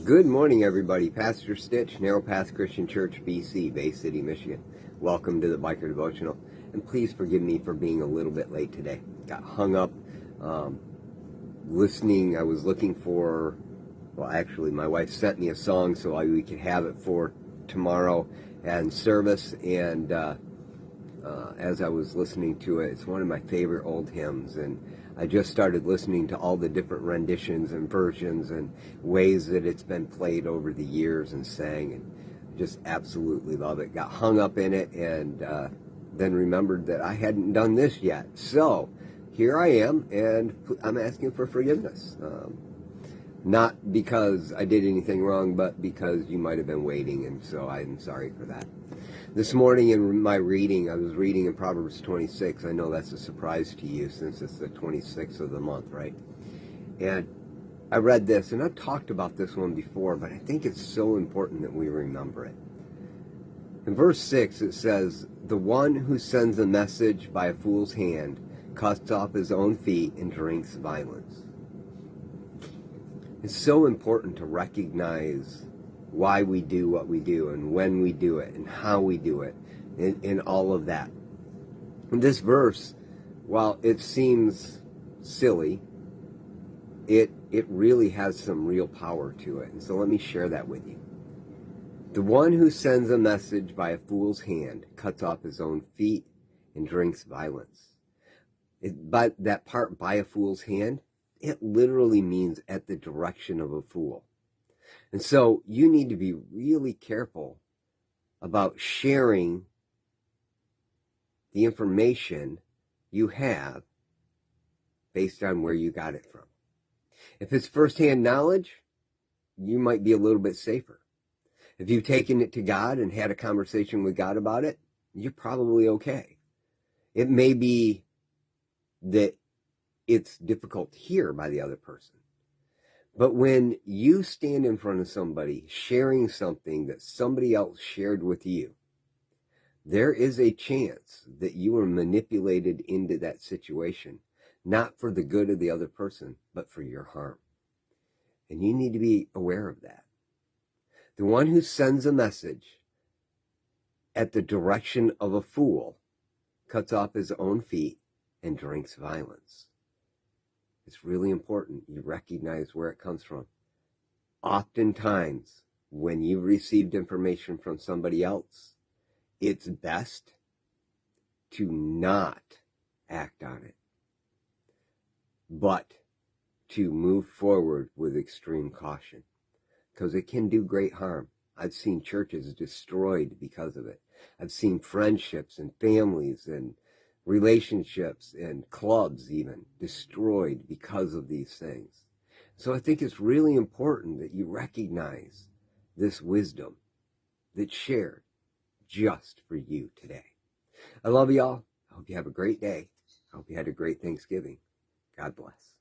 Good morning, everybody. Pastor Stitch, Narrow Path Christian Church, BC, Bay City, Michigan. Welcome to the Biker Devotional. And please forgive me for being a little bit late today. Got hung up listening. I was looking for, well, actually, my wife sent me a song so we could have it for tomorrow and service. And as I was listening to it, it's one of my favorite old hymns. And I just started listening to all the different renditions and versions and ways that it's been played over the years and sang, and just absolutely love it. Got hung up in it, and then remembered that I hadn't done this yet. So here I am, and I'm asking for forgiveness. Not because I did anything wrong, but because you might have been waiting, and so I'm sorry for that. This morning in my reading, I was reading in Proverbs 26. I know that's a surprise to you since it's the 26th of the month, right? And I read this, and I've talked about this one before, but I think it's so important that we remember it. In verse 6, it says, "The one who sends a message by a fool's hand cuts off his own feet and drinks violence." It's so important to recognize why we do what we do and when we do it and how we do it and all of that. And this verse, while it seems silly, it really has some real power to it. And so let me share that with you. The one who sends a message by a fool's hand cuts off his own feet and drinks violence. But that part, by a fool's hand, it literally means at the direction of a fool. And so you need to be really careful about sharing the information you have based on where you got it from. If it's firsthand knowledge, you might be a little bit safer. If you've taken it to God and had a conversation with God about it, you're probably okay. It may be that it's difficult to hear by the other person. But when you stand in front of somebody sharing something that somebody else shared with you, there is a chance that you are manipulated into that situation, not for the good of the other person, but for your harm. And you need to be aware of that. The one who sends a message at the direction of a fool cuts off his own feet and drinks violence. It's really important you recognize where it comes from. Oftentimes, when you've received information from somebody else, it's best to not act on it, but to move forward with extreme caution, because it can do great harm. I've seen churches destroyed because of it. I've seen friendships and families and relationships and clubs even destroyed because of these things. So I think it's really important that you recognize this wisdom that's shared just for you today. I love you all. I hope you have a great day. I hope you had a great Thanksgiving. God bless.